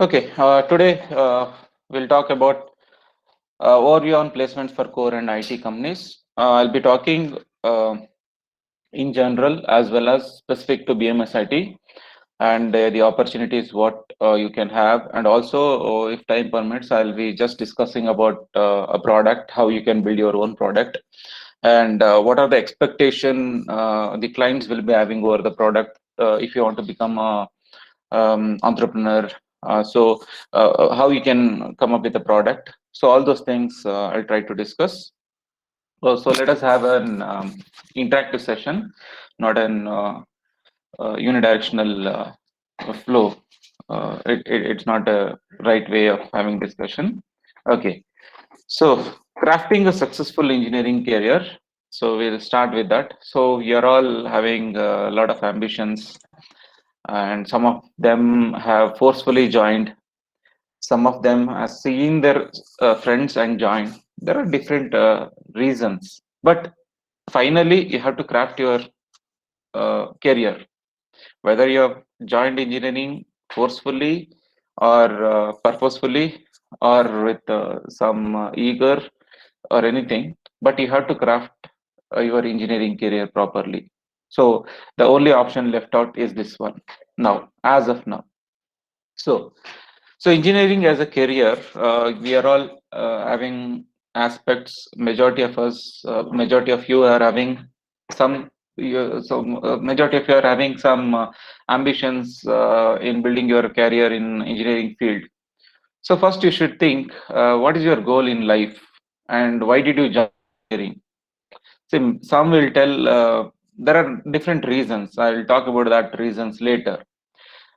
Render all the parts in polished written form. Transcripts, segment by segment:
Okay, today we'll talk about overview on placements for core and IT companies. I'll be talking in general as well as specific to BMS IT and the opportunities what you can have, and also if time permits, I'll be just discussing about a product, how you can build your own product, and what are the expectation the clients will be having over the product if you want to become a entrepreneur. How you can come up with a product. So all those things I'll try to discuss. So let us have an interactive session, not an unidirectional flow. It's not a right way of having discussion. Okay. So crafting a successful engineering career. So we'll start with that. So you're all having a lot of ambitions, and some of them have forcefully joined. Some of them have seen their friends and joined. There are different reasons, but finally you have to craft your career. Whether you have joined engineering forcefully or purposefully or with some eager or anything, but you have to craft your engineering career properly. So the only option left out is this one now, as of now. So, so engineering as a career, we are all having aspects. Majority of you are having some. Majority of you are having some ambitions in building your career in engineering field. So first, you should think, what is your goal in life, and why did you join engineering? Some will tell there are different reasons. I'll talk about that reasons later.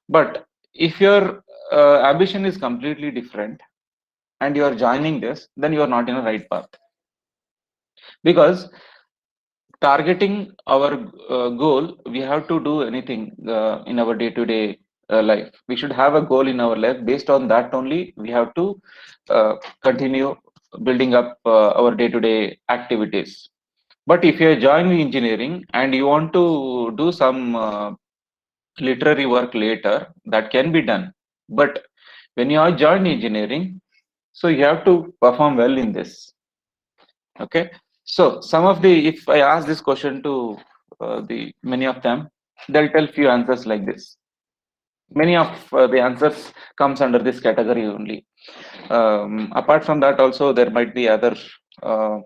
But if your ambition is completely different and you are joining this, then you are not in a right path. Because targeting our goal, we have to do anything in our day-to-day life. We should have a goal in our life. Based on that only, we have to continue building up our day-to-day activities. But if you are joining engineering and you want to do some literary work later, that can be done. But when you are joined engineering, so you have to perform well in this. Okay. So some of the, if I ask this question to the many of them, they'll tell few answers like this. Many of the answers comes under this category only. Apart from that, also there might be other uh,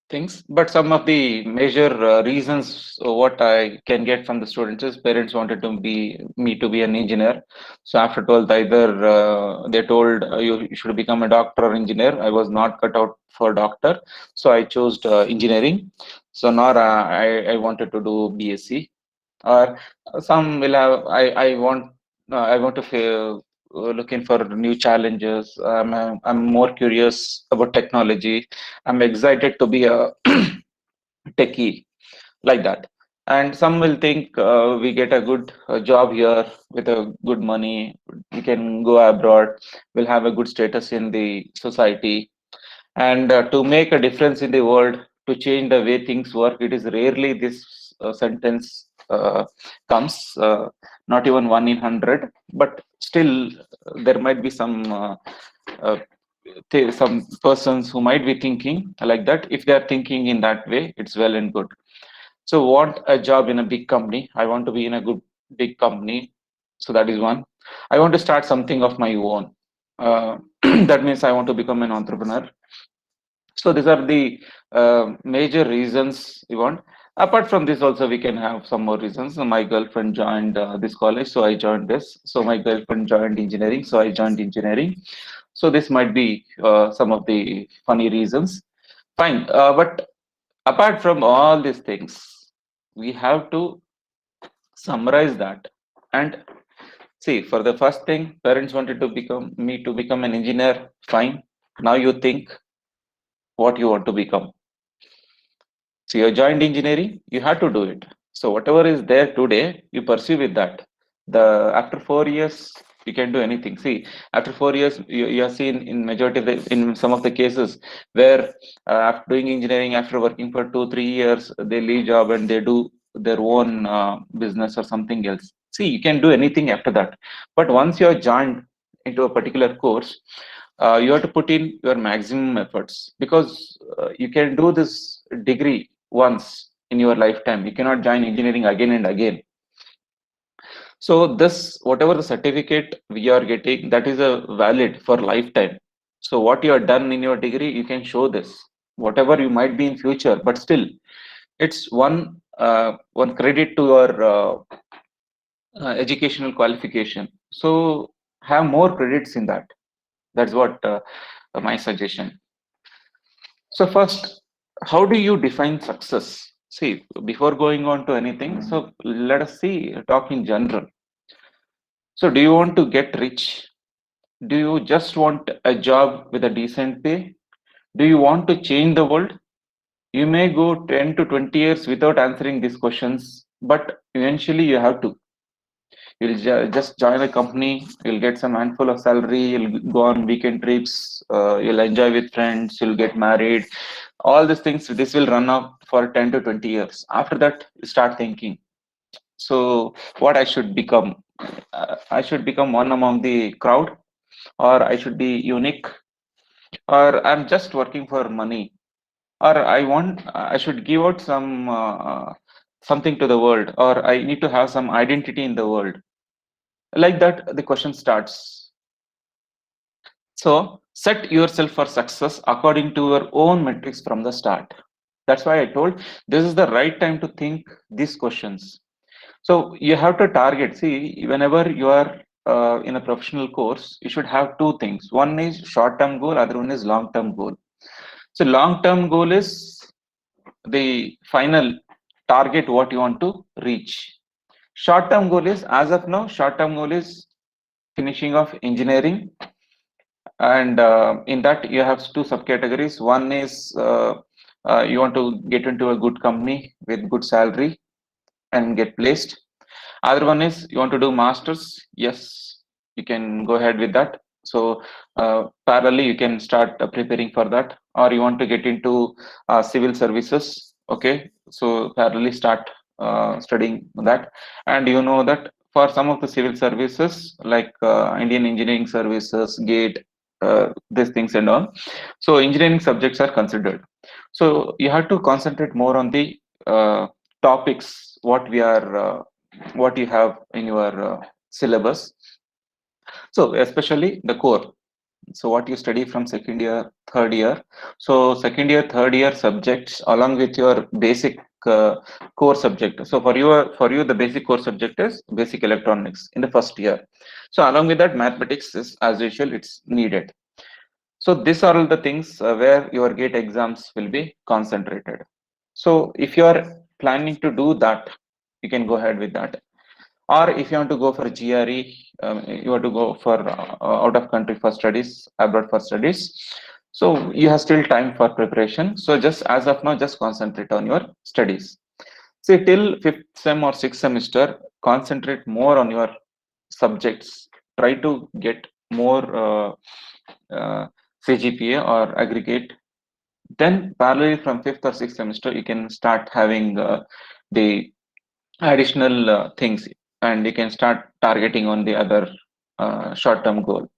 things, but some of the major reasons what I can get from the students is parents wanted to be me to be an engineer. So after 12th, either they told you should become a doctor or engineer. I was not cut out for doctor, so I chose engineering. So now I wanted to do BSc, or some will have I want to feel, looking for new challenges. I'm more curious about technology. I'm excited to be a techie, like that. And some will think we get a good job here with a good money, we can go abroad, we'll have a good status in the society, and to make a difference in the world, to change the way things work. It is rarely this sentence comes, not even 1 in 100, but still there might be uh, some persons who might be thinking like that. If they are thinking in that way, it's well and good. So want a job in a big company. I want to be in a good big company. So that is one. I want to start something of my own. That means I want to become an entrepreneur. So these are the major reasons we want. Apart from this, also we can have some more reasons. So my girlfriend joined this college, so I joined this. So my girlfriend joined engineering, so I joined engineering. So this might be some of the funny reasons. Fine, but apart from all these things, we have to summarize that and see. For the first thing, parents wanted to become me to become an engineer. Fine. Now you think what you want to become. So you joined engineering, you have to do it. So whatever is there today, you pursue with that. The after 4 years, you can do anything. See, after 4 years, you have seen in majority of in some of the cases where after doing engineering, after working for 2 3 years, they leave job and they do their own business or something else. See, you can do anything after that. But once you are joined into a particular course, you have to put in your maximum efforts, because you can do this degree once in your lifetime. You cannot join engineering again and again. So this, whatever the certificate we are getting, that is a valid for lifetime. So what you have done in your degree, you can show this. Whatever you might be in future, but still, it's one credit to your educational qualification. So have more credits in that. That's what my suggestion. So first, how do you define success? See, before going on to anything, so let us see, talk in general. So do you want to get rich? Do you just want a job with a decent pay? Do you want to change the world? You may go 10 to 20 years without answering these questions, but eventually you have to. You'll just join a company, you'll get some handful of salary, you'll go on weekend trips, you'll enjoy with friends, you'll get married. All these things, this will run up for 10 to 20 years. After that, you start thinking, so what I should become? I should become one among the crowd, or I should be unique, or I'm just working for money, or I should give out something to the world, or I need to have some identity in the world. Like that, the question starts. So set yourself for success according to your own metrics from the start. That's why I told this is the right time to think these questions. So you have to target. See, whenever you are in a professional course, you should have two things. One is short-term goal, other one is long-term goal. So long-term goal is the final target what you want to reach. Short-term goal is, as of now, short-term goal is finishing of engineering, and in that you have two subcategories. One is you want to get into a good company with good salary and get placed. Other one is you want to do masters. Yes, you can go ahead with that. So parallelly you can start preparing for that, or you want to get into civil services. Okay, so parallelly start studying that. And you know that for some of the civil services like Indian Engineering Services, GATE, these things and all, so engineering subjects are considered. So you have to concentrate more on the topics what you have in your syllabus. So especially the core. So what you study from second year, third year. So second year, third year subjects along with your basic core subject. So for you the basic core subject is basic electronics in the first year. So along with that, mathematics is as usual, it's needed. So these are all the things where your GATE exams will be concentrated. So if you are planning to do that, you can go ahead with that. Or if you want to go for GRE, you want to go for out of country for studies, abroad for studies. So you have still time for preparation. So just as of now, just concentrate on your studies. Say till fifth sem or sixth semester, concentrate more on your subjects. Try to get more CGPA or aggregate. Then parallelly from fifth or sixth semester, you can start having the additional things, and you can start targeting on the other short-term goal.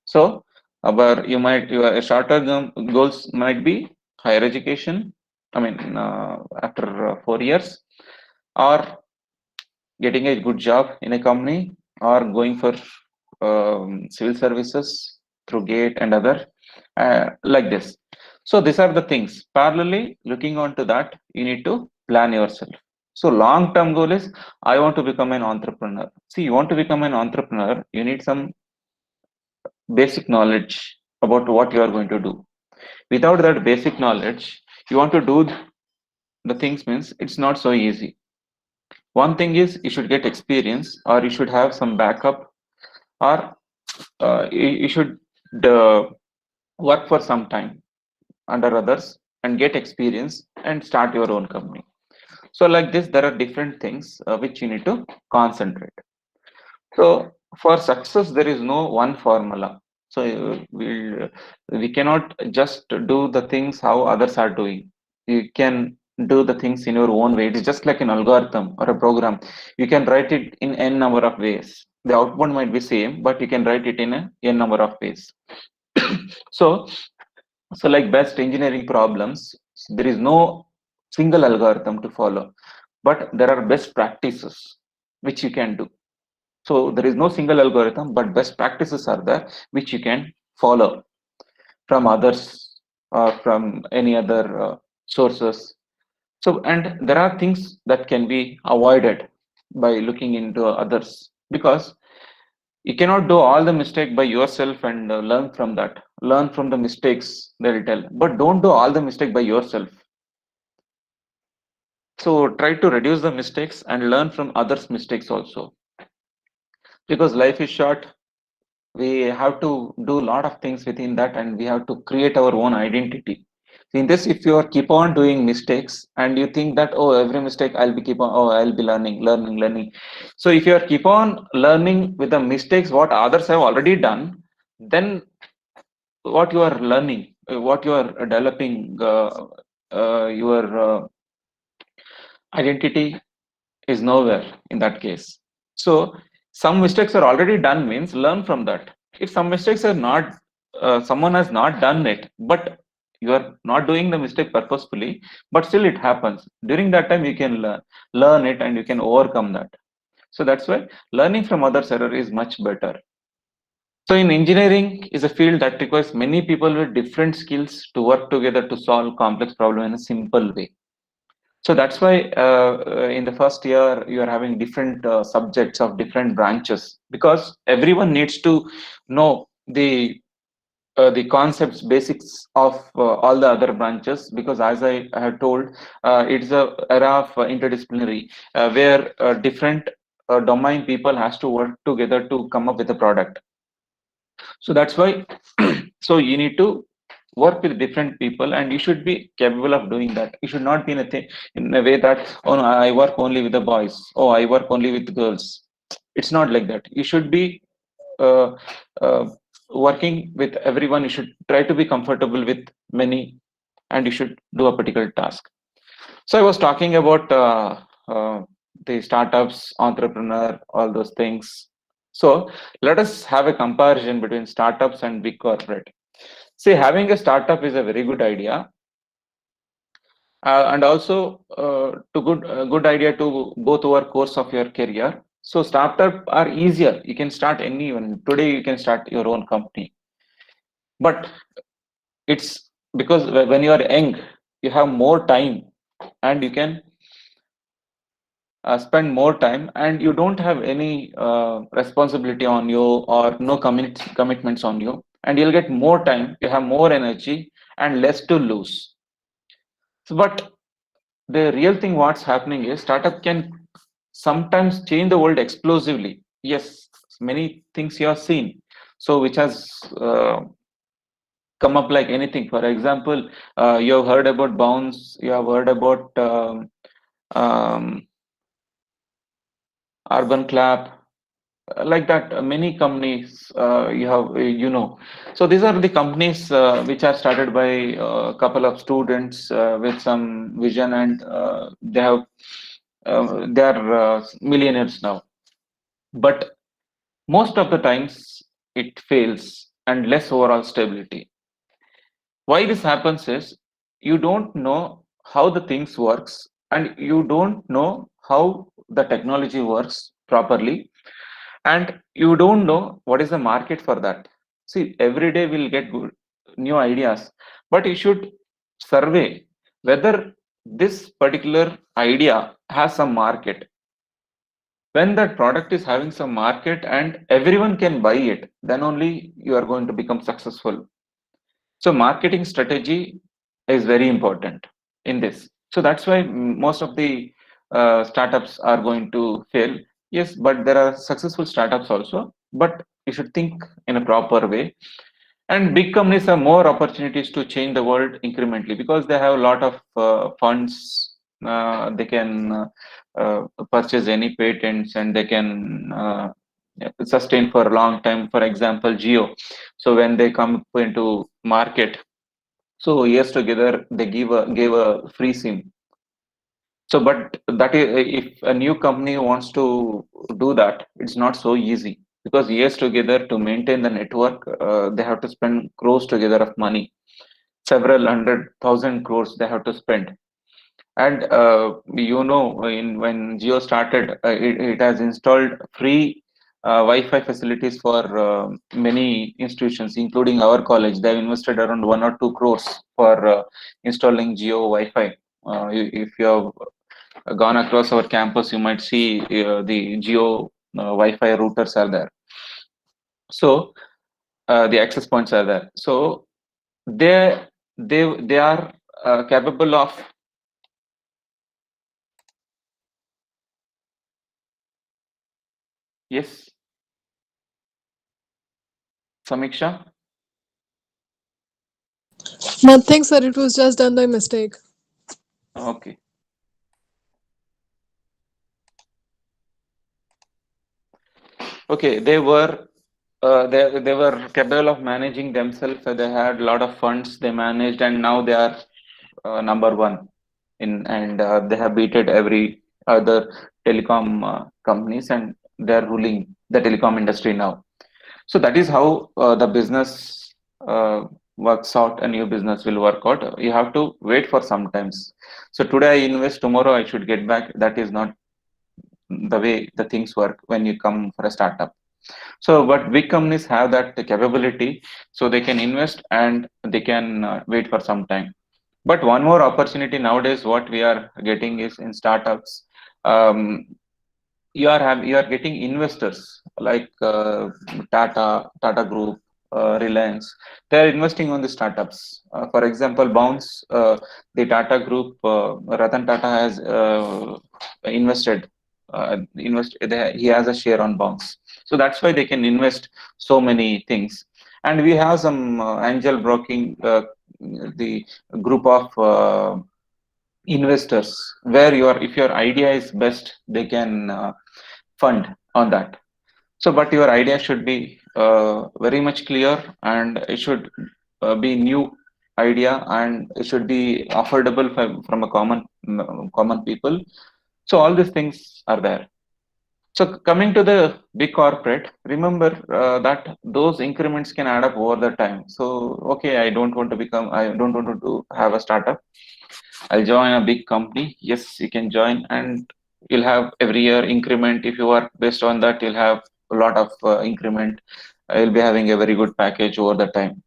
So your short-term goals might be higher education, I mean after 4 years, or getting a good job in a company, or going for civil services through GATE and other like this. So these are the things. Parallelly, looking on to that, you need to plan yourself. So long-term goal is I want to become an entrepreneur. See, you want to become an entrepreneur, you need some basic knowledge about what you are going to do. Without that basic knowledge, you want to do the things means it's not so easy. One thing is you should get experience, or you should have some backup, or you should uh, work for some time under others and get experience and start your own company. So like this, there are different things which you need to concentrate. So for success, there is no one formula. So we cannot just do the things how others are doing. You can do the things in your own way. It's just like an algorithm or a program. You can write it in n number of ways. The output might be same, but you can write it in a n number of ways. so, so like best engineering problems, there is no single algorithm to follow, but there are best practices which you can do. So there is no single algorithm, but best practices are there which you can follow from others or from any other sources. So, and there are things that can be avoided by looking into others, because you cannot do all the mistake by yourself and learn from that. Learn from the mistakes they will tell, but don't do all the mistake by yourself. So try to reduce the mistakes and learn from others' mistakes also, because life is short. We have to do a lot of things within that, and we have to create our own identity. In this, if you are keep on doing mistakes and you think that, oh, every mistake I'll be keep on, oh, I'll be learning. So if you are keep on learning with the mistakes what others have already done, then what you are learning, what you are developing, your identity is nowhere in that case. So some mistakes are already done means learn from that. If some mistakes are not, someone has not done it, but you are not doing the mistake purposefully, but still it happens. During that time, you can learn it and you can overcome that. So that's why learning from others' error is much better. So in engineering is a field that requires many people with different skills to work together to solve complex problem in a simple way. So that's why in the first year you are having different subjects of different branches, because everyone needs to know the concepts basics of all the other branches, because as I have told, it's a era of interdisciplinary where different domain people has to work together to come up with a product. So that's why so you need to work with different people, and you should be capable of doing that. You should not be in a thing in a way that, oh no, I work only with the boys, oh, I work only with girls. It's not like that. You should be uh, uh, working with everyone. You should try to be comfortable with many, and you should do a particular task. So I was talking about the startups, entrepreneur, all those things. So let us have a comparison between startups and big corporate. See, having a startup is a very good idea, and also to good idea to go through a course of your career. So startup are easier. You can start anyone today. You can start your own company, but it's because when you are young, you have more time, and you can spend more time, and you don't have any responsibility on you or no commitments on you, and you'll get more time. You have more energy and less to lose. So, but the real thing what's happening is startup can sometimes change the world explosively. Yes, many things you have seen, so which has come up like anything. For example, you have heard about Bounce, you have heard about um, Urban Clap, like that. Many companies you have, so these are the companies which are started by a couple of students with some vision, and they are millionaires now. But most of the times it fails and less overall stability. Why this happens is you don't know how the things works, and you don't know how the technology works properly, and you don't know what is the market for that. See, every day we'll get good, new ideas, but you should survey whether this particular idea has some market. When that product is having some market and everyone can buy it, then only you are going to become successful. So marketing strategy is very important in this. So that's why most of the startups are going to fail. Yes, but there are successful startups also. But you should think in a proper way. And big companies have more opportunities to change the world incrementally, because they have a lot of funds. They can purchase any patents, and they can sustain for a long time. For example, Geo. So when they come into market, so years together, they gave a free SIM. So, but that is, if a new company wants to do that, it's not so easy because years together to maintain the network, they have to spend crores together of money, several hundred thousand crores they have to spend. And in when Jio started, it has installed free Wi-Fi facilities for many institutions, including our college. They've invested around 1 or 2 crores for installing Jio Wi-Fi. If you have gone across our campus, you might see the Jio Wi-Fi routers are there. So the access points are there. So they they are capable of. Yes, Samiksha. Nothing, sir. It was just done by mistake. Okay. Okay, they were capable of managing themselves. They had a lot of funds they managed, and now they are number one in, and they have beaten every other telecom companies, and they are ruling the telecom industry now. So that is how the business works out. A new business will work out. You have to wait for some times. So today I invest, tomorrow I should get back. That is not the way the things work when you come for a startup. So, but big companies have that capability, so they can invest and they can wait for some time. But one more opportunity nowadays, what we are getting is in startups. Um, you are getting investors like Tata Group, Reliance. They are investing on the startups. For example, Bounce, the Tata Group, Ratan Tata has he has a share on Bounce. So that's why they can invest so many things. And we have some angel broking, the group of investors where your if your idea is best, they can fund on that. So, but your idea should be very much clear, and it should be new idea, and it should be affordable from a common people. So all these things are there. So coming to the big corporate, remember that those increments can add up over the time. So okay, I don't want to have a startup. I'll join a big company. Yes, you can join, and you'll have every year increment. If you work based on that, you'll have a lot of increment. You'll be having a very good package over the time.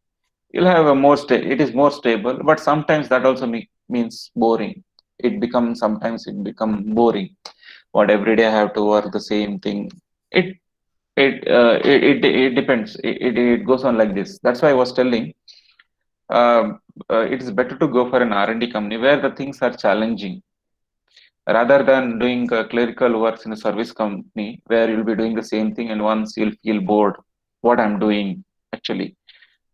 You'll have a it is more stable, but sometimes that also means boring. It become boring. What every day I have to work the same thing. It it depends. It goes on like this. That's why I was telling. It is better to go for an R&D company where the things are challenging rather than doing clerical works in a service company where you'll be doing the same thing and once you'll feel bored. What I'm doing actually,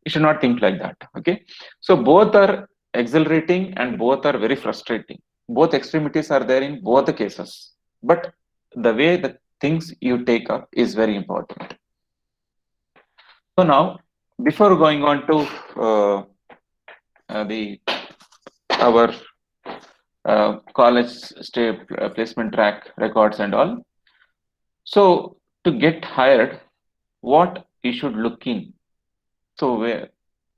you should not think like that. Okay, so both are exhilarating and both are very frustrating. Both extremities are there in both the cases, but the way the things you take up is very important. So now, before going on to the our college placement track records and all. So to get hired, what you should look in. So where,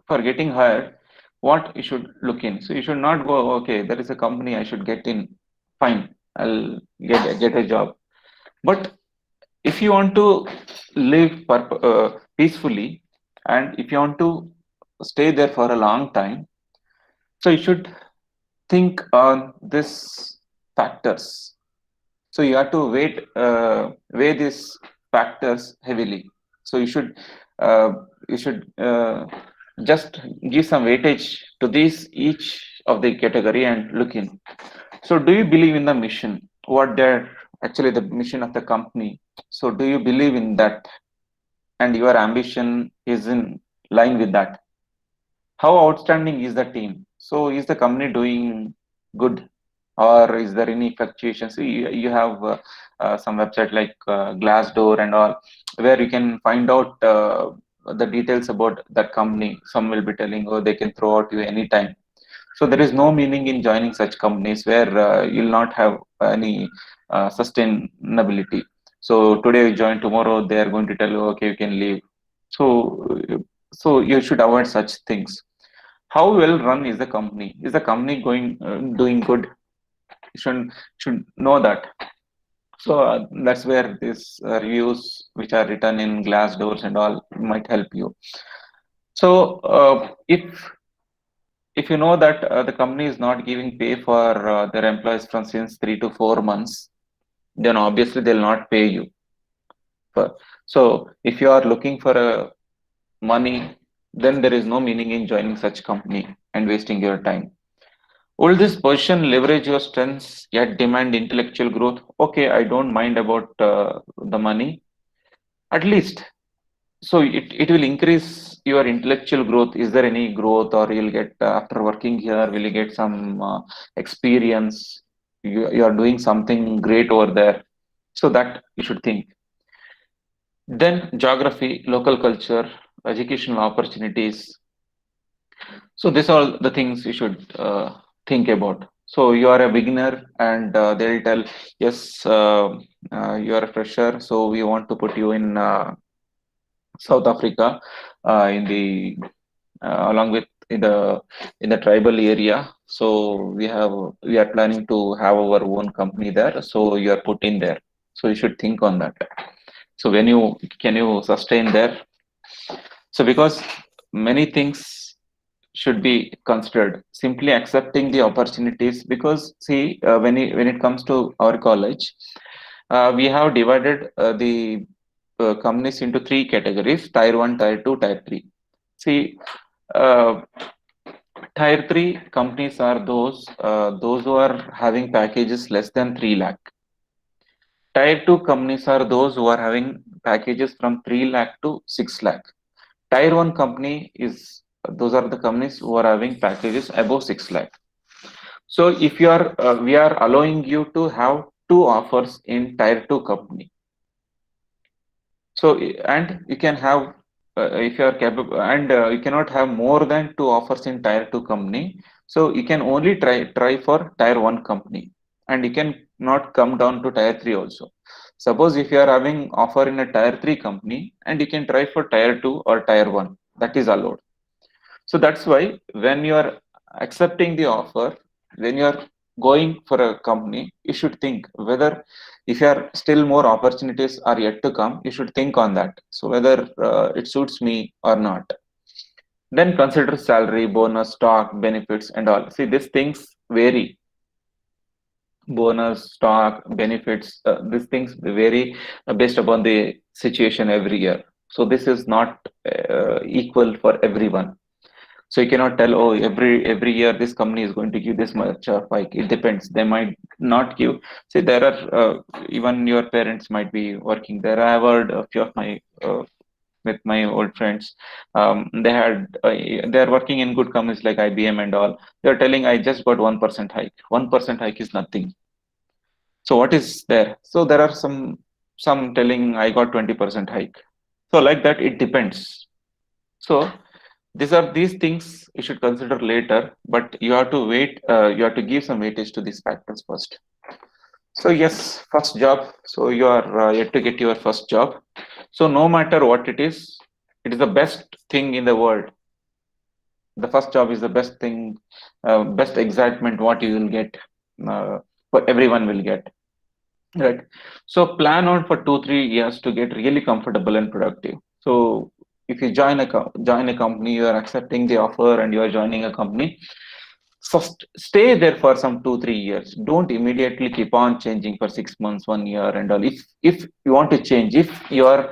for getting hired, what you should look in. So you should not go, okay, there is a company I should get in. Fine, I'll get a job. But if you want to live peacefully, and if you want to stay there for a long time, so you should think on this factors. So you have to weigh these factors heavily. So uh, you should just give some weightage to these each of the category and look in. So do you believe in the mission, what they're actually the mission of the company? So do you believe in that, and your ambition is in line with that? How outstanding is the team? So is the company doing good, or is there any fluctuations? So you have some website like Glassdoor and all, where you can find out the details about that company. Some will be telling, oh, they can throw out you anytime. So there is no meaning in joining such companies where you'll not have any sustainability. So today you join, tomorrow they are going to tell you, okay, you can leave. So you should avoid such things. How well run is the company? Is the company going doing good? You should know that. So that's where these reviews which are written in glass doors and all might help you. So if you know that the company is not giving pay for their employees from since 3 to 4 months, then obviously they'll not pay you. So if you are looking for a money, then there is no meaning in joining such company and wasting your time. Will this position leverage your strengths yet demand intellectual growth? Okay, I don't mind about the money. At least, so it will increase your intellectual growth. Is there any growth, or you'll get after working here? Will you get some experience? You are doing something great over there. So that you should think. Then geography, local culture, educational opportunities. So these are the things you should think about. So you are a beginner, and they'll tell, yes, you are a fresher, so we want to put you in South Africa, in the along with in the tribal area. So we are planning to have our own company there. So you are put in there. So you should think on that. So when you can you sustain there? So because many things should be considered. Simply accepting the opportunities, because see, when it comes to our college, we have divided the companies into three categories: tier 1, tier 2, tier 3. See, uh, tier 3 companies are those who are having packages less than 3 lakh. Tier 2 companies are those who are having packages from 3 lakh to 6 lakh. Tier 1 company is those are the companies who are having packages above 6 lakh. So if you are, we are allowing you to have two offers in tier 2 company. So and you can have, if you are capable, and you cannot have more than two offers in tier 2 company. So you can only try for tier 1 company, and you can not come down to tier 3 also. Suppose if you are having offer in a tier 3 company, and you can try for tier 2 or tier 1, that is allowed. So that's why when you are accepting the offer, when you are going for a company, you should think whether, if you are still more opportunities are yet to come, you should think on that. So whether it suits me or not. Then consider salary, bonus, stock, benefits, and all. See, these things vary. Bonus, stock, benefits, these things vary based upon the situation every year. So this is not equal for everyone. So you cannot tell, oh, every year this company is going to give this much hike. It depends. They might not give. See, there are even your parents might be working there. I have heard a few of my with my old friends. They are working in good companies like IBM and all. They are telling, I just got 1% hike. 1% hike is nothing. So what is there? So there are some telling I got 20% hike. So like that, it depends. So these things you should consider later, but you have to wait. You have to give some weightage to these factors first. So yes, first job. So you are yet to get your first job. So no matter what it is the best thing in the world. The first job is the best thing, best excitement what you will get, uh, what everyone will get. Right. So plan on for 2 3 years to get really comfortable and productive. So if you join a company, you are accepting the offer and you are joining a company. So stay there for some 2 3 years. Don't immediately keep on changing for 6 months, 1 year, and all. If you want to change, if you are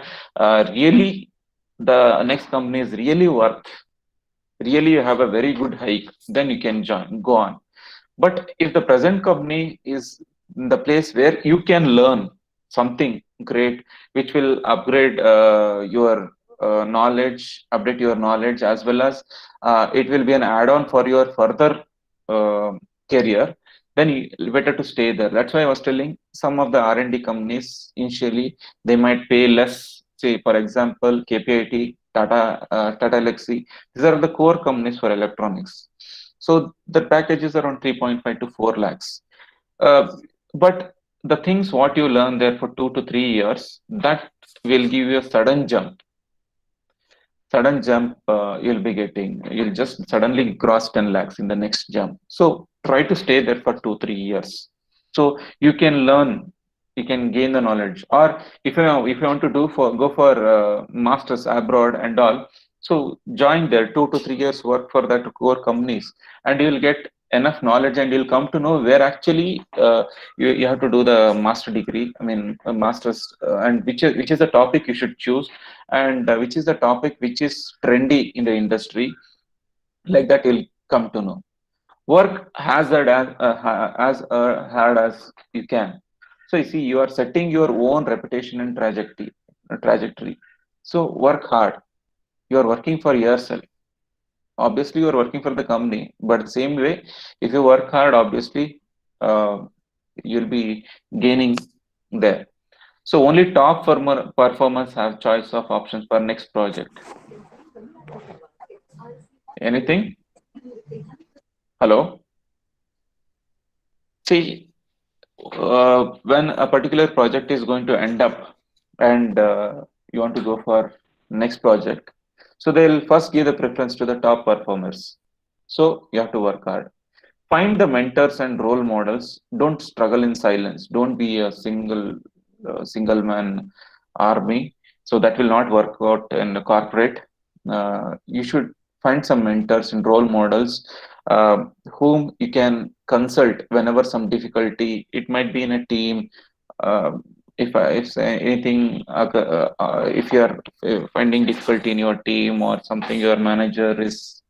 really the next company is really worth, really you have a very good hike, then you can go on. But if the present company is the place where you can learn something great, which will upgrade your knowledge, update your knowledge, as well as it will be an add-on for your further uh, career, then better to stay there. That's why I was telling, some of the R&D companies initially they might pay less. Say for example, KPIT, Tata Elxsi, these are the core companies for electronics. So the package is around 3.5 to 4 lakhs. Uh, but the things what you learn there for 2 to 3 years, that will give you a sudden jump you'll be getting. You'll just suddenly cross 10 lakhs in the next jump. So try to stay there for 2 3 years, so you can learn, you can gain the knowledge. Or if you want to go for masters abroad and all, so join there 2 to 3 years, work for that core companies, and you'll get enough knowledge, and you'll come to know where actually you have to do the master degree, I mean a master's, and which is the topic you should choose, and which is the topic which is trendy in the industry. Like that you'll come to know. Work as hard as you can. So you see, you are setting your own reputation and trajectory. So work hard. You are working for yourself. Obviously you are working for the company, but the same way, if you work hard, obviously uh, you'll be gaining there. So only top performers have choice of options for next project. Anything? Hello? See, when a particular project is going to end up, and you want to go for next project, so they'll first give the preference to the top performers. So you have to work hard. Find the mentors and role models. Don't struggle in silence. Don't be a single man army. So that will not work out in the corporate. You should find some mentors and role models, uh, whom you can consult whenever some difficulty. It might be in a team. Uh, if anything, if you are finding difficulty in your team or something, your manager is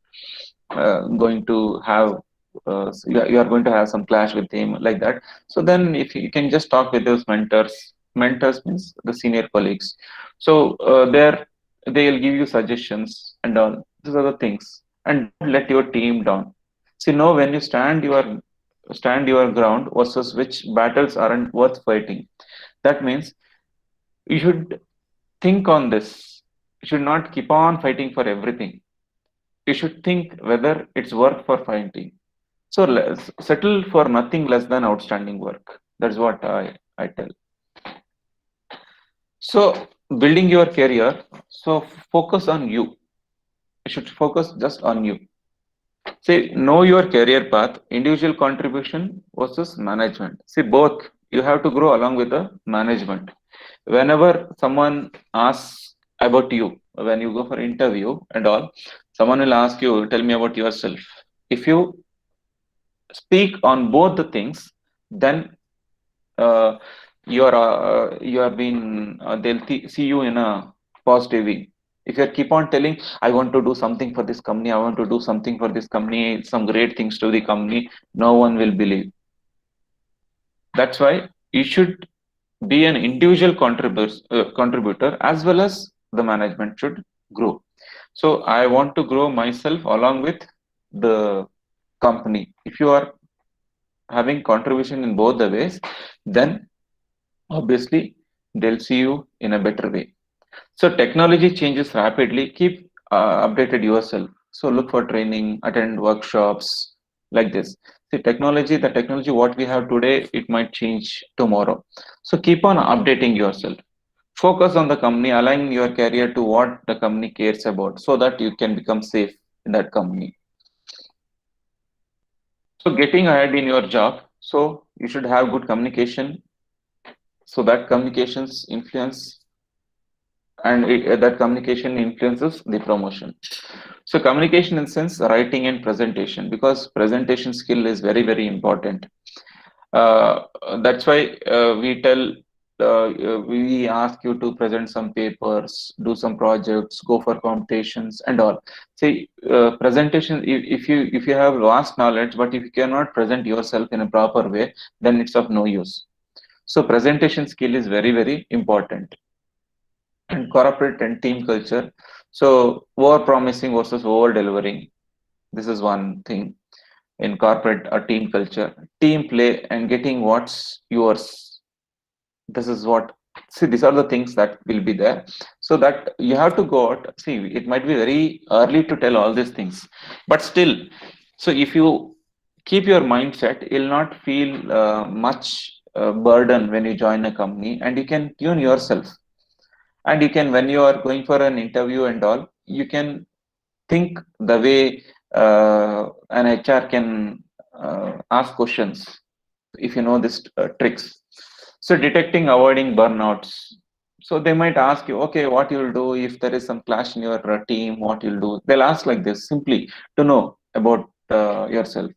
going to have so you are going to have some clash with him, like that. So then if you can just talk with those mentors means the senior colleagues. So there they'll give you suggestions and all these other things, and don't let your team down. See, know when you stand your ground versus which battles aren't worth fighting. That means you should think on this. You should not keep on fighting for everything. You should think whether it's worth for fighting. So settle for nothing less than outstanding work. That's what I tell. So building your career, so focus on you. You should focus just on you. Say, know your career path, individual contribution versus management. See, both you have to grow along with the management. Whenever someone asks about you, when you go for interview and all, someone will ask you, tell me about yourself. If you speak on both the things, then you are being they'll see you in a positive way. If you keep on telling, I want to do something for this company, I want to do something for this company, some great things to the company, no one will believe. That's why you should be an individual contributor, as well as the management should grow. So I want to grow myself along with the company. If you are having contribution in both the ways, then obviously they'll see you in a better way. So technology changes rapidly. Keep updated yourself. So look for training, attend workshops, like this. See, the technology what we have today, it might change tomorrow. So keep on updating yourself. Focus on the company, align your career to what the company cares about, so that you can become safe in that company. So getting ahead in your job, so you should have good communication, so that communications influence, and that communication influences the promotion. So communication in sense writing and presentation, because presentation skill is very very important. uh, that's why we ask you to present some papers, do some projects, go for competitions and all. See, presentation, if you have vast knowledge, but if you cannot present yourself in a proper way, then it's of no use. So presentation skill is very very important. And corporate and team culture. So over promising versus over delivering. This is one thing in corporate or team culture. Team play and getting what's yours. This is what, see, these are the things that will be there. So that you have to go out. See, it might be very early to tell all these things, but still So if you keep your mindset, you'll not feel much burden when you join a company, and you can tune yourself. And you can, when you are going for an interview and all, you can think the way an HR can ask questions if you know this tricks. So detecting, avoiding burnouts. So they might ask you, okay, what you'll do if there is some clash in your team, what you'll do. They'll ask like this simply to know about yourself.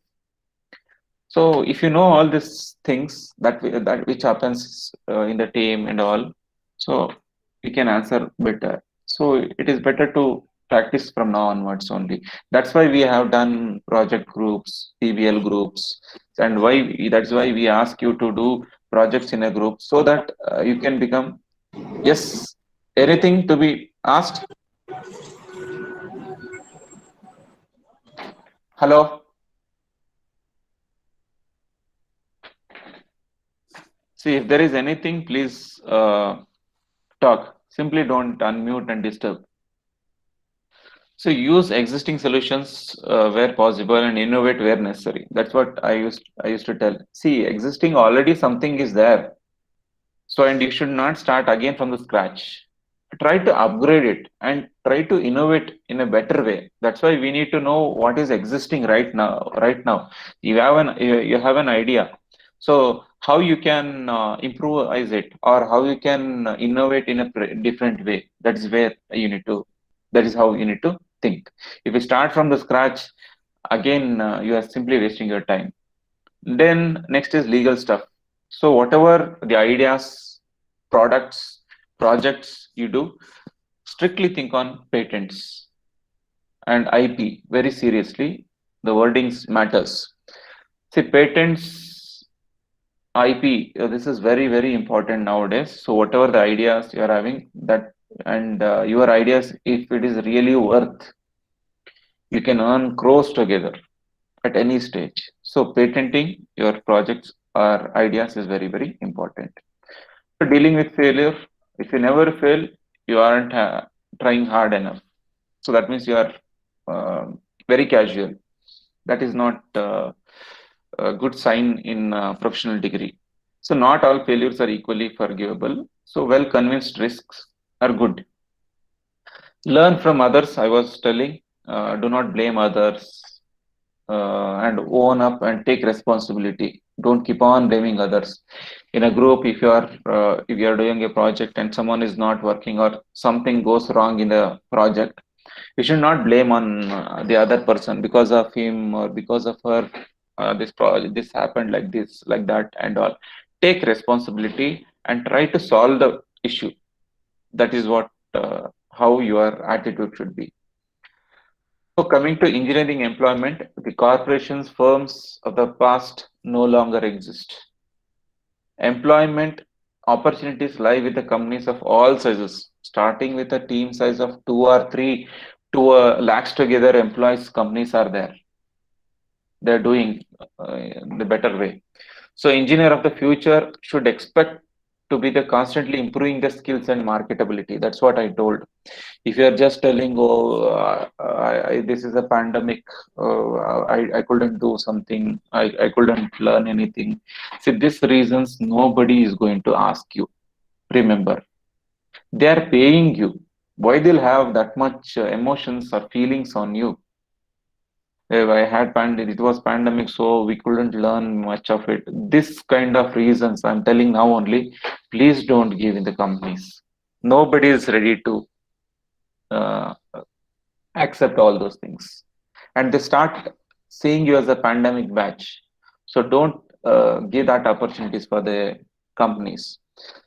So if you know all these things that which happens in the team and all, so you can answer better. So it is better to practice from now onwards only. That's why we have done project groups, PBL groups, and that's why we ask you to do projects in a group so that you can become, yes, anything to be asked. Hello. See, if there is anything, please talk. Simply don't unmute and disturb. So use existing solutions where possible and innovate where necessary. That's what I used to tell. See, existing already something is there. So and you should not start again from the scratch. Try to upgrade it and try to innovate in a better way. That's why we need to know what is existing right now. Right now, you have an idea. So how you can improvise it, or how you can innovate in a different way. That is where you need to. That is how you need to think. If you start from the scratch again, you are simply wasting your time. Then next is legal stuff. So whatever the ideas, products, projects you do, strictly think on patents and IP very seriously. The wordings matters. See, patents, IP, this is very, very important nowadays. So whatever the ideas you are having, that and your ideas, if it is really worth, you can earn crores together at any stage. So patenting your projects or ideas is very, very important. So dealing with failure, if you never fail, you aren't trying hard enough. So that means you are very casual. That is not a good sign in professional degree. So not all failures are equally forgivable. So well convinced risks are good. Learn from others. I was telling, do not blame others and own up and take responsibility. Don't keep on blaming others. In a group, if you are doing a project and someone is not working or something goes wrong in the project, you should not blame on the other person because of him or because of her. This project, this happened like this, like that, and all. Take responsibility and try to solve the issue. That is what how your attitude should be. So coming to engineering employment, the corporations, firms of the past no longer exist. Employment opportunities lie with the companies of all sizes, starting with a team size of 2 or 3 to lakhs together employees companies are there. They're doing the better way. So engineer of the future should expect to be the constantly improving the skills and marketability. That's what I told. If you are just telling, oh, this is a pandemic, I couldn't do something, I couldn't learn anything. See, these reasons nobody is going to ask you. Remember, they are paying you. Why they'll have that much emotions or feelings on you? I had pandemic, it was pandemic, so we couldn't learn much of it. This kind of reasons I'm telling now only, please don't give in the companies. Nobody is ready to uh, accept all those things, and they start seeing you as a pandemic batch. So don't give that opportunities for the companies.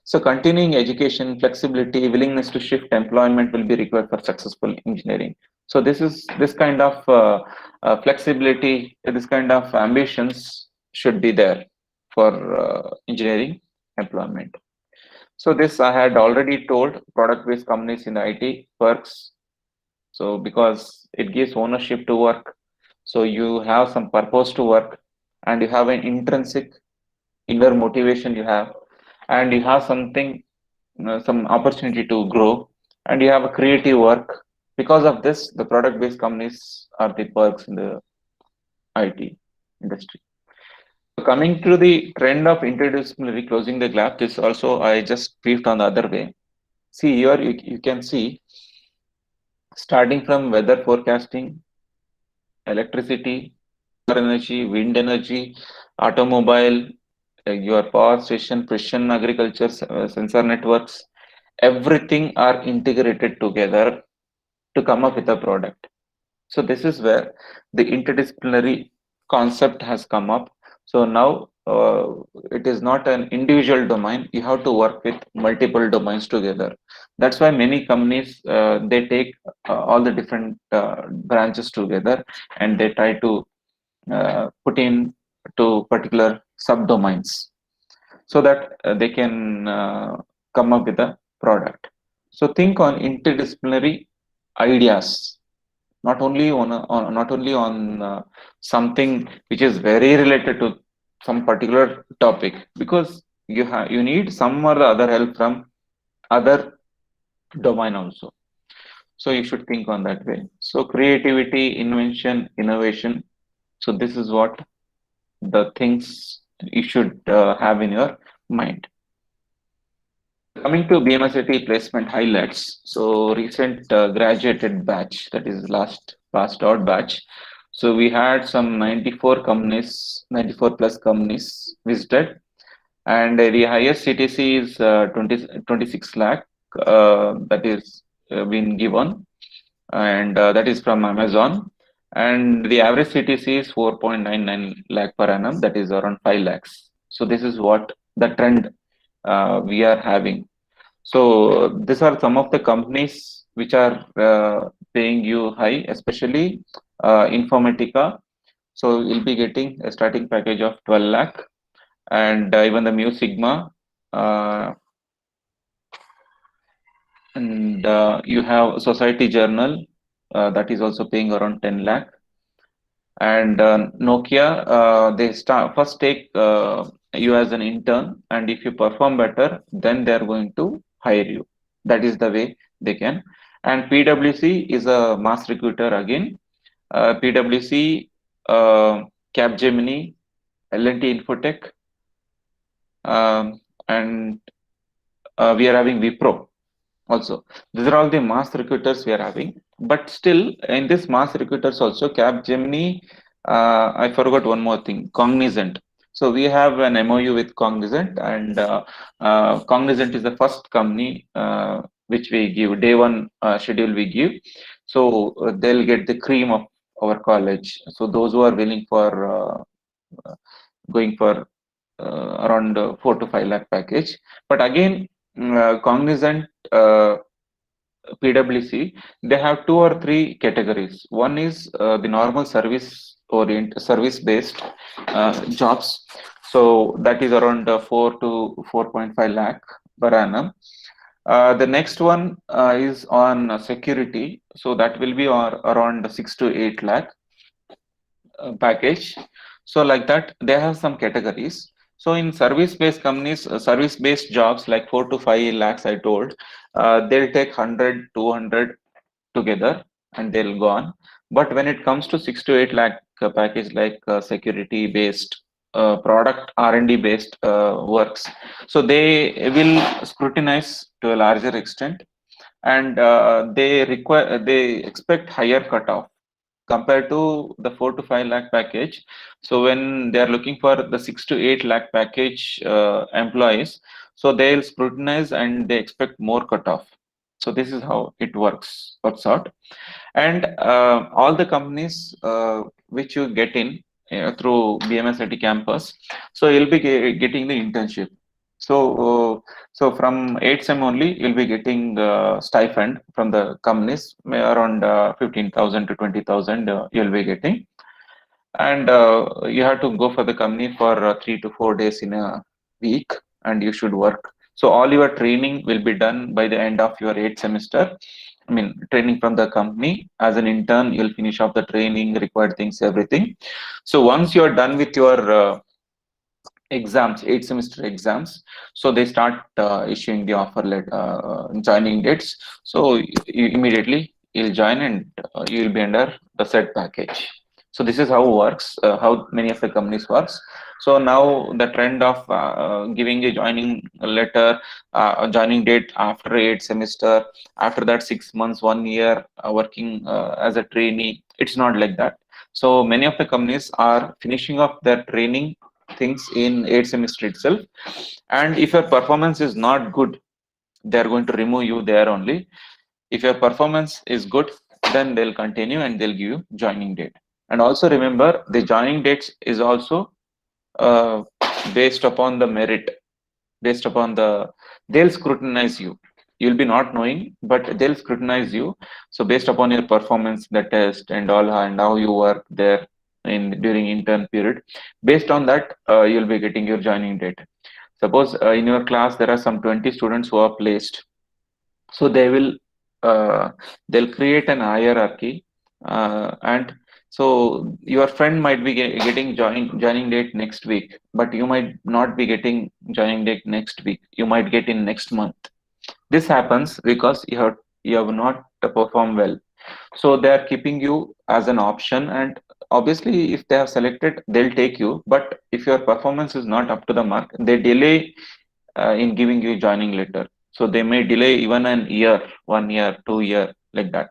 So continuing education, flexibility, willingness to shift employment will be required for successful engineering. So this kind of flexibility, this kind of ambitions should be there for engineering employment. So this I had already told. Product based companies in IT perks, so because it gives ownership to work, so you have some purpose to work, and you have an intrinsic inner motivation you have, and you have something, some opportunity to grow, and you have a creative work. Because of this, the product based companies are the perks in the IT industry. Coming to the trend of interdisciplinary closing the gap, this also I just briefed on the other way. See here, you can see starting from weather forecasting, electricity, solar energy, wind energy, automobile, your power station, precision agriculture, sensor networks, everything are integrated together to come up with a product. So this is where the interdisciplinary concept has come up. So now it is not an individual domain. You have to work with multiple domains together. That's why many companies they take all the different branches together and they try to put in to particular subdomains so that they can come up with a product. So think on interdisciplinary ideas, not only on something which is very related to some particular topic, because you need some or the other help from other domain also. So you should think on that way. So creativity, invention, innovation. So this is what the things you should have in your mind. Coming to BMSIT placement highlights, so recent graduated batch, that is last passed out batch. So we had some 94 companies, 94 plus companies visited, and the highest CTC is 26 lakh that is been given, and that is from Amazon. And the average CTC is 4.99 lakh per annum, that is around 5 lakhs. So this is what the trend we are having. So these are some of the companies which are paying you high, especially Informatica. So you'll be getting a starting package of 12 lakh, and even the Mu Sigma, uh, and you have Society Journal that is also paying around 10 lakh. And Nokia, they first take you as an intern, and if you perform better, then they are going to hire you. That is the way they can. And PwC is a mass recruiter again. PwC, Capgemini, L&T Infotech, and we are having Wipro also. These are all the mass recruiters we are having. But still, in this mass recruiters also, Capgemini, I forgot one more thing, Cognizant. So we have an MOU with Cognizant, and Cognizant is the first company which we give day one schedule we give. So they'll get the cream of our college. So those who are willing for going for around 4 to 5 lakh package. But again, Cognizant, PwC, they have two or three categories. One is the normal service based jobs. So that is around 4 to 4.5 lakh per annum. The next one is on security. So that will be around 6 to 8 lakh package. So like that, they have some categories. So in service-based companies, service-based jobs like 4 to 5 lakhs, I told, they'll take 100, 200 together and they'll go on. But when it comes to 6 to 8 lakh package like security-based, product R&D based works, so they will scrutinize to a larger extent, and they expect higher cutoff compared to the 4 to 5 lakh package. So when they are looking for the 6 to 8 lakh package employees, so they'll scrutinize and they expect more cutoff. So this is how it works out. And all the companies which you get in through BMSIT campus, so you'll be getting the internship. So from 8 sem only, you'll be getting stipend from the companies, around 15,000 to 20,000 you'll be getting. And you have to go for the company for 3 to 4 days in a week, and you should work. So all your training will be done by the end of your 8th semester. I mean, training from the company. As an intern, you'll finish off the training, required things, everything. So once you're done with your exams, 8 semester exams, so they start issuing the offer letter, joining dates. So you immediately you'll join, and you'll be under the said package. So this is how it works, how many of the companies works. So now the trend of giving a joining letter, a joining date after 8 semester, after that 6 months, 1 year working as a trainee, it's not like that. So many of the companies are finishing off their training things in 8 semester itself. And if your performance is not good, they are going to remove you there only. If your performance is good, then they'll continue and they'll give you joining date. And also remember, the joining dates is also uh, based upon the merit, based upon they'll scrutinize you. You'll be not knowing, but they'll scrutinize you. So based upon your performance, the test and all, and how you work there in during intern period, based on that, you'll be getting your joining date. Suppose in your class there are some 20 students who are placed, so uh, they'll create an hierarchy, and so your friend might be getting joining date next week, but you might not be getting joining date next week. You might get in next month. This happens because you have not performed well. So they are keeping you as an option, and obviously if they have selected, they'll take you. But if your performance is not up to the mark, they delay in giving you joining letter. So they may delay even an year, 1 year, 2 year, like that.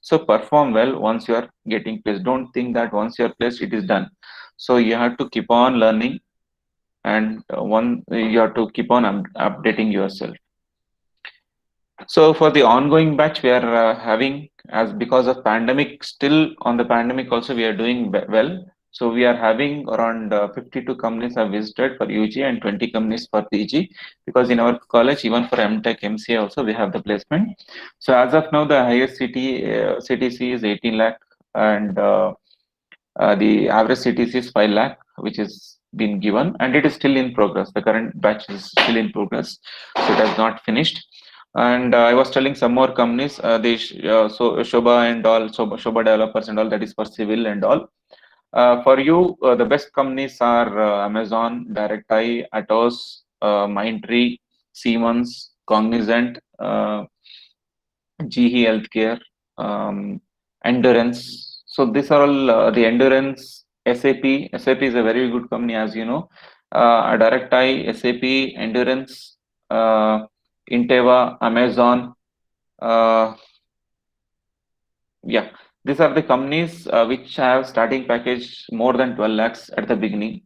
So perform well once you are getting placed. Don't think that once you are placed, it is done. So you have to keep on learning, and one you have to keep on updating yourself. So for the ongoing batch, we are having, as because of pandemic, still on the pandemic also we are doing well. So we are having around 52 companies have visited for UG and 20 companies for PG, because in our college, even for MTech, MCA also we have the placement. So as of now, the highest CTC is 18 lakh, and the average CTC is 5 lakh, which is been given, and it is still in progress. The current batch is still in progress, so it has not finished. And I was telling some more companies, so Shobha and all, Shobha developers and all, that is for civil and all. For you, the best companies are Amazon, DirectEye, Atos, Mindtree, Siemens, Cognizant, GE Healthcare, Endurance. So these are all the Endurance, SAP. SAP is a very good company, as you know. DirectEye, SAP, Endurance, Inteva, Amazon. Uh, yeah, these are the companies which have starting package more than 12 lakhs at the beginning.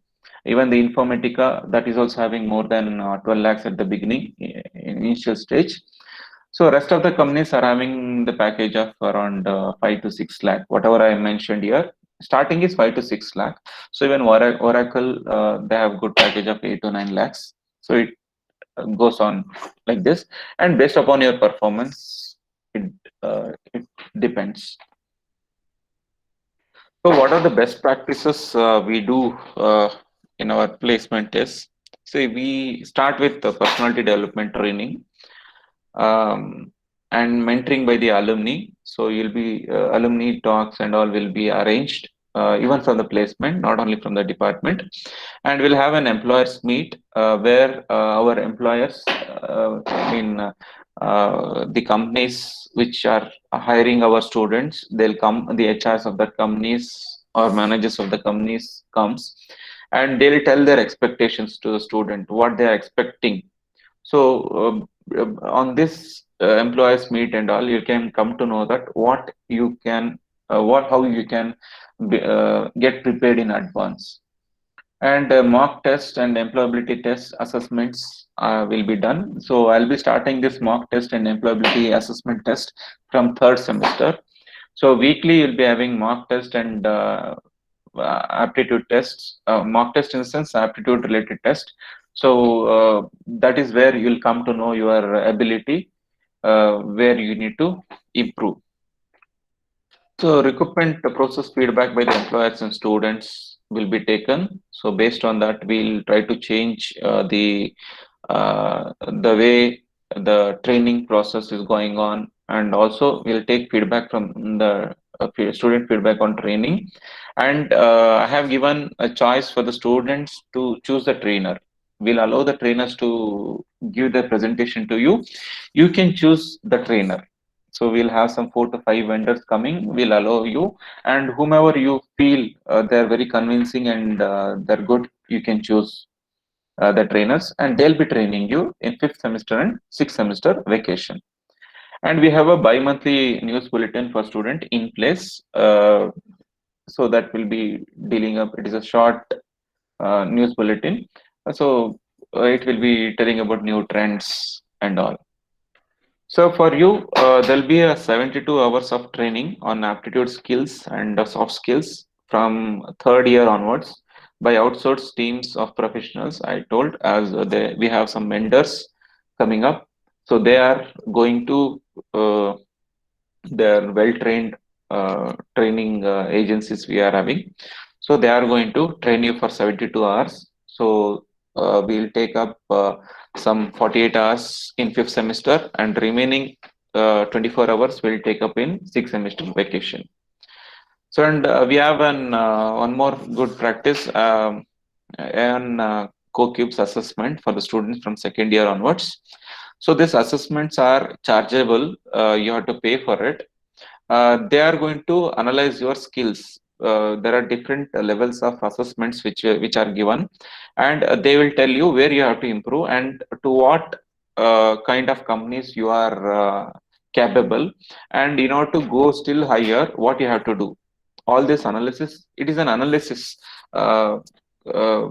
Even the Informatica, that is also having more than 12 lakhs at the beginning, in initial stage. So rest of the companies are having the package of around 5 to 6 lakh, whatever I mentioned here. Starting is 5 to 6 lakh. So even Oracle, they have good package of 8 to 9 lakhs. So it goes on like this, and based upon your performance, it depends. So what are the best practices we do in our placement tests? See, we start with the personality development training, um, and mentoring by the alumni. So you'll be alumni talks and all will be arranged, even from the placement, not only from the department. And we'll have an employers meet where our employers, the companies which are hiring our students, they'll come, the HRs of the companies or managers of the companies comes, and they'll tell their expectations to the student, what they are expecting. So on this employers meet and all, you can come to know that what you can, what how you can get prepared in advance. And mock test and employability test assessments will be done. So I'll be starting this mock test and employability assessment test from third semester. So weekly you'll be having mock test and aptitude tests, mock test in the sense aptitude related test. So that is where you'll come to know your ability, where you need to improve. So recruitment process feedback by the employers and students will be taken. So based on that, we'll try to change the way the training process is going on, and also we'll take feedback from the student feedback on training. And I have given a choice for the students to choose the trainer. We'll allow the trainers to give the presentation to you. You can choose the trainer. So we'll have some 4 to 5 vendors coming. We'll allow you, and whomever you feel they're very convincing and they're good, you can choose the trainers, and they'll be training you in fifth semester and sixth semester vacation. And we have a bi-monthly news bulletin for student in place. So that will be dealing up. It is a short news bulletin. It will be telling about new trends and all. So for you, there'll be a 72 hours of training on aptitude skills and soft skills from third year onwards by outsourced teams of professionals. I told as we have some vendors coming up, so they are going to they are well trained training agencies we are having. So they are going to train you for 72 hours. So we'll take up some 48 hours in fifth semester, and remaining 24 hours will take up in sixth semester vacation. So, and we have one more good practice, an CoCubes assessment for the students from second year onwards. So these assessments are chargeable. You have to pay for it. They are going to analyze your skills. There are different levels of assessments which are given, and they will tell you where you have to improve and to what kind of companies you are capable, and in order to go still higher, what you have to do. All this analysis, it is an analysis uh, uh,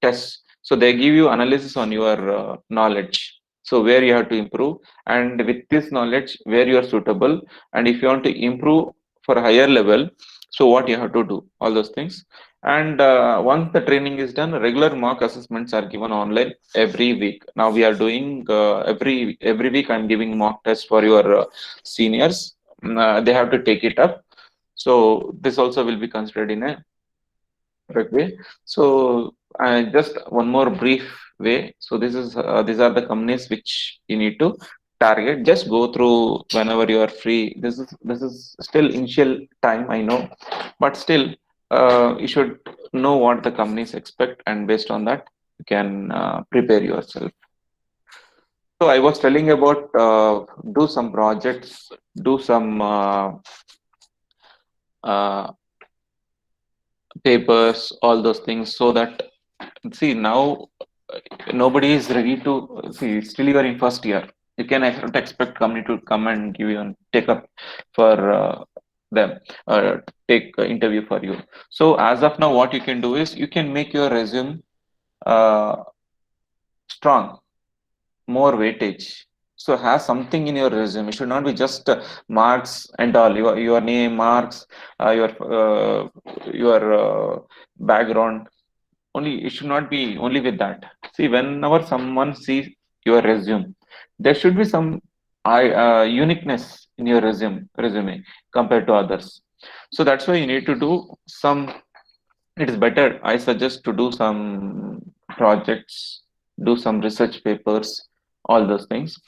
test. So they give you analysis on your knowledge. So where you have to improve, and with this knowledge, where you are suitable, and if you want to improve for a higher level, so what you have to do, all those things. And once the training is done, regular mock assessments are given online every week. Now we are doing every week I'm giving mock tests for your seniors. They have to take it up. So this also will be considered in a correct way. So just one more brief way. So these are the companies which you need to target. Just go through whenever you are free. This is still initial time, I know, but still you should know what the companies expect, and based on that you can prepare yourself. So I was telling about do some projects, do some uh, papers, all those things, so that see now nobody is ready to see. Still, you are in first year. You can expect company to come and give you and take up for them, take interview for you. So as of now, what you can do is you can make your resume uh, strong, more weightage. So have something in your resume. It should not be just marks and all. Your name, marks, your background. Only it should not be only with that. See, whenever someone sees your resume, there should be some uniqueness in your resume compared to others. So that's why you need to do some. It is better. I suggest to do some projects, do some research papers, all those things.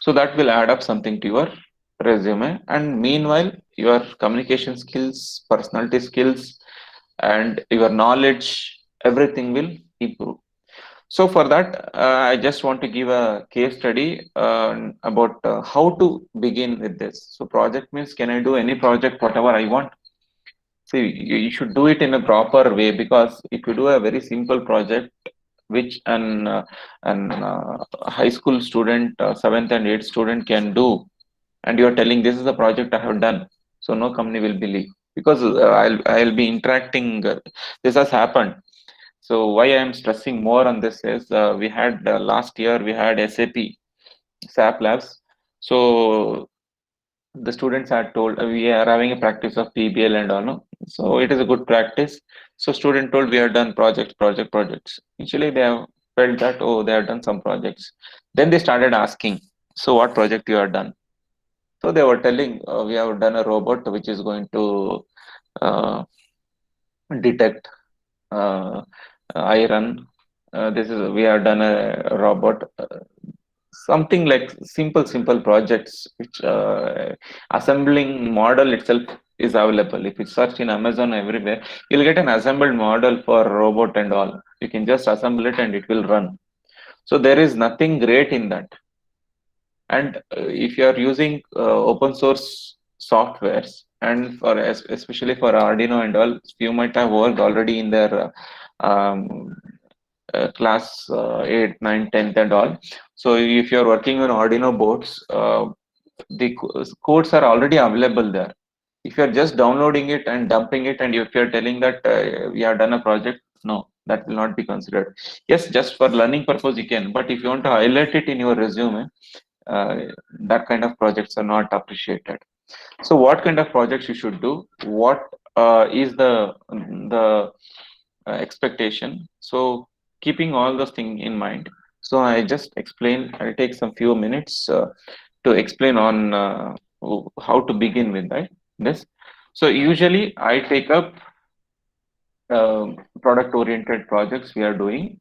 So that will add up something to your resume. And meanwhile, your communication skills, personality skills, and your knowledge, everything will improve. So for that, I just want to give a case study about how to begin with this. So project means, can I do any project whatever I want? See, you should do it in a proper way, because if you do a very simple project which an high school student, seventh and eighth student can do, and you are telling this is the project I have done, so no company will believe, because I'll be interacting. This has happened. So why I am stressing more on this is we had last year we had SAP labs. So the students had told we are having a practice of PBL and all, no? So it is a good practice. So student told we have done projects. Initially they have felt that, oh, they have done some projects. Then they started asking, so what project you have done? So they were telling we have done a robot which is going to uh, detect uh, iron. This is we have done a robot. Something like simple projects which assembling model itself is available. If you search in Amazon everywhere, you'll get an assembled model for robot and all. You can just assemble it and it will run. So there is nothing great in that. And if you are using open source softwares, and especially for Arduino and all, you might have worked already in their class 8, 9, 10th and all. So if you're working on Arduino boards, the codes are already available there. If you're just downloading it and dumping it, and if you're telling that we have done a project, no, that will not be considered. Yes, just for learning purpose you can, but if you want to highlight it in your resume, uh, that kind of projects are not appreciated. So what kind of projects you should do? What is the expectation? So keeping all those things in mind. So I just explain. I'll take some few minutes to explain on how to begin with this. So usually I take up product oriented projects we are doing.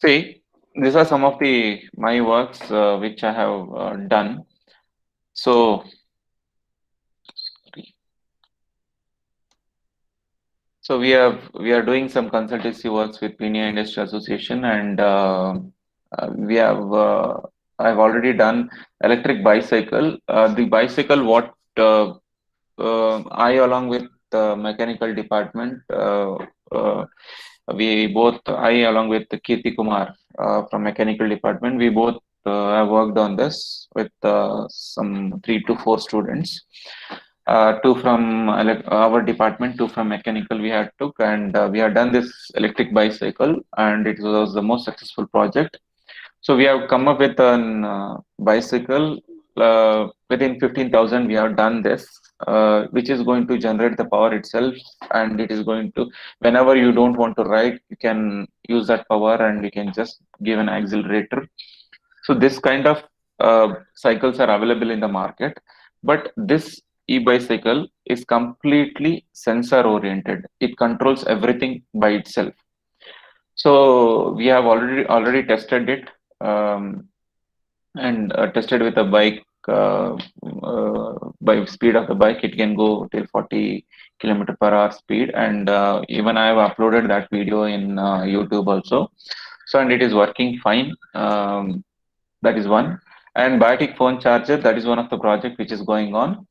See, these are some of the my works which I have done. So So we are doing some consultancy works with Pinia Industry Association, and we have I've already done electric bicycle. The bicycle, what I along with the mechanical department, we both I along with Kirti Kumar from mechanical department, we both have worked on this with some 3 to 4 students. Two from our department, two from mechanical we had took, and we had done this electric bicycle, and it was the most successful project. So we have come up with an bicycle within 15,000. We have done this, which is going to generate the power itself, and it is going to, whenever you don't want to ride, you can use that power, and you can just give an accelerator. So this kind of cycles are available in the market, but this e-bicycle is completely sensor oriented. It controls everything by itself. So we have already tested it, and tested with a bike. By speed of the bike, it can go till 40 km/h speed, and even I have uploaded that video in YouTube also. So and it is working fine. That is one. And biotic phone charger, that is one of the project which is going on.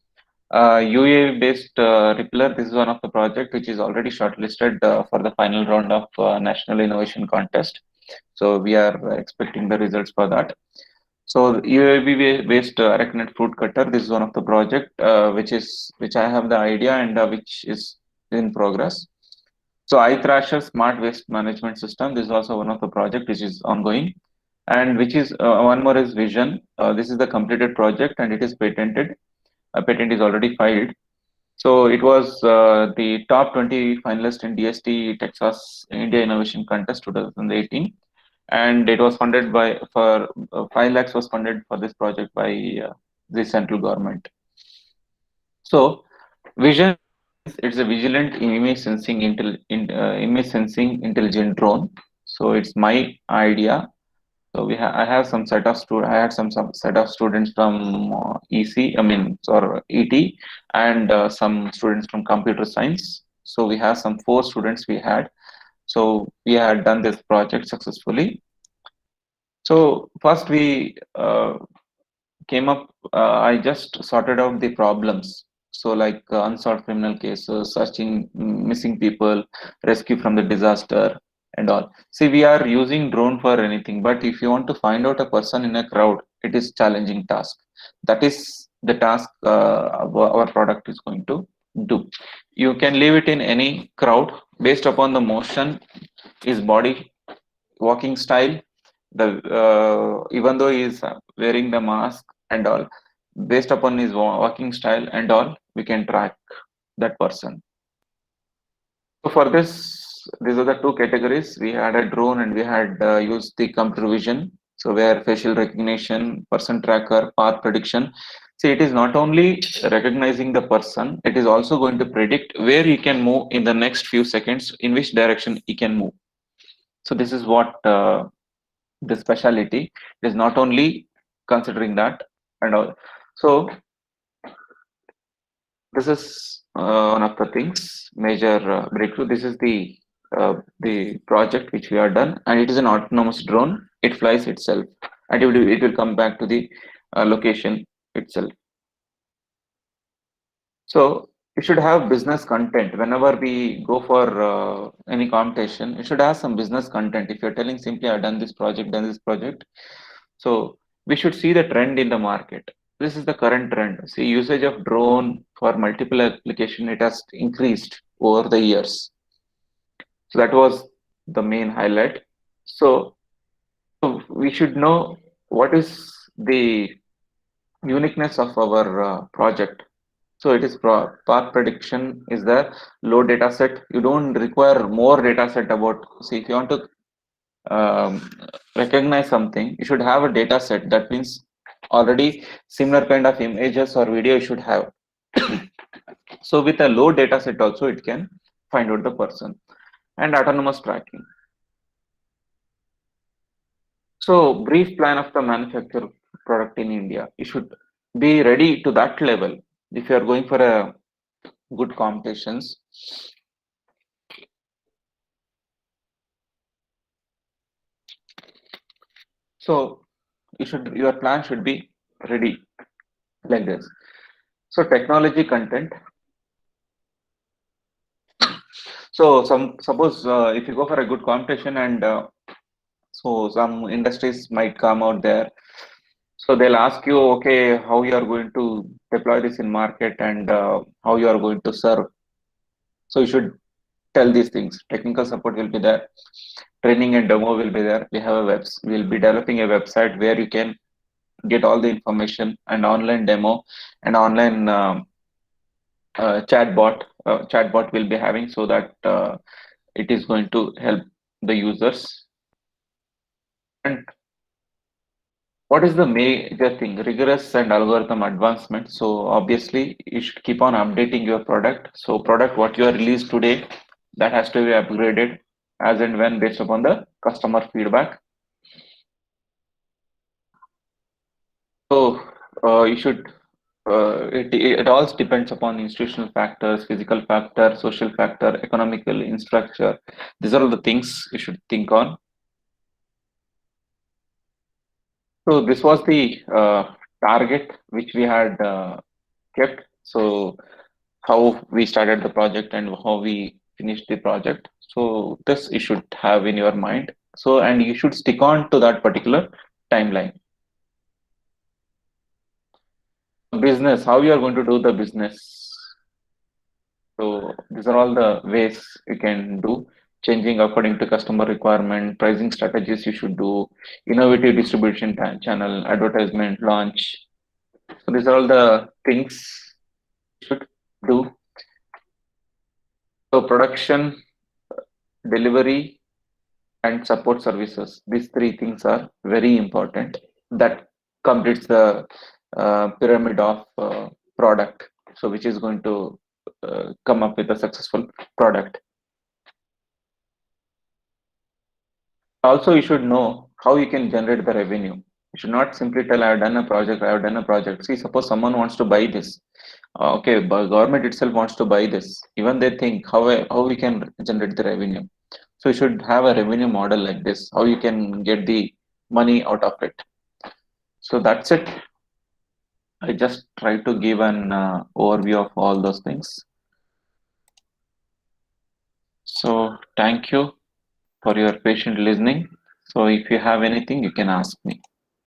UAV based repeller, this is one of the project which is already shortlisted for the final round of National Innovation Contest. So we are expecting the results for that. So UAV based arachnid fruit cutter, this is one of the project which I have the idea, and which is in progress. So iThrasher smart waste management system, this is also one of the project which is ongoing, and which is one more is Vision. This is the completed project, and it is patented. A patent is already filed. So it was the top 20 finalist in DST Texas India Innovation Contest 2018, and it was funded by for 5 lakhs was funded for this project by the central government. So Vision, it's a vigilant image sensing intelligent drone. So it's my idea. So I have some set of I had some set of students from EC, I mean, or ET, and some students from computer science. So we have some 4 students we had. So we had done this project successfully. So first we came up, I just sorted out the problems. So like unsolved criminal cases, searching missing people, rescue from the disaster, and all. See, we are using drone for anything, but if you want to find out a person in a crowd, it is challenging task. That is the task our product is going to do. You can leave it in any crowd based upon the motion, his body, walking style, the even though he is wearing the mask and all, based upon his walking style and all, we can track that person. So for this, these are the 2 categories. We had a drone, and we had used the computer vision. So where facial recognition, person tracker, path prediction. See, it is not only recognizing the person, it is also going to predict where he can move in the next few seconds, in which direction he can move. So this is what the speciality is, not only considering that and all. So this is one of the things, major breakthrough. This is the project which we are done, and it is an autonomous drone. It flies itself, and it will come back to the location itself. So you should have business content whenever we go for any competition. You should have some business content. If you're telling simply, "I've done this project," so we should see the trend in the market. This is the current trend. See, usage of drone for multiple application, it has increased over the years. So that was the main highlight. So we should know what is the uniqueness of our project. So it is path prediction is the low data set. You don't require more data set about. See, if you want to recognize something, you should have a data set. That means already similar kind of images or video you should have. So with a low data set also, it can find out the person. And autonomous tracking. So brief plan of the manufacturer product in India. You should be ready to that level if you are going for a good competitions. So your plan should be ready like this. So technology content. So suppose if you go for a good competition, and so some industries might come out there. So they'll ask you, okay, how you are going to deploy this in market, and how you are going to serve. So you should tell these things. Technical support will be there. Training and demo will be there. We'll be developing a website where you can get all the information, and online demo and online chatbot will be having, so that it is going to help the users. And what is the major thing? Rigorous and algorithm advancement. So obviously you should keep on updating your product. So product what you are released today, that has to be upgraded as and when, based upon the customer feedback. So you should it all depends upon institutional factors, physical factor, social factor, economical infrastructure. These are all the things you should think on. So this was the target which we had kept. So how we started the project and how we finished the project. So this you should have in your mind. So, and you should stick on to that particular timeline. Business, how you are going to do the business. So these are all the ways you can do. Changing according to customer requirement, pricing strategies you should do, innovative distribution channel, advertisement, launch. So these are all the things you should do. So production, delivery, and support services. These three things are very important. That completes the pyramid of product. So which is going to come up with a successful product. Also, you should know how you can generate the revenue. You should not simply tell, "I have done a project, I have done a project." See, suppose someone wants to buy this. Okay, but government itself wants to buy this. Even they think how we can generate the revenue. So you should have a revenue model like this, how you can get the money out of it. So that's it. I just try to give an overview of all those things. So thank you for your patient listening. So if you have anything, you can ask me.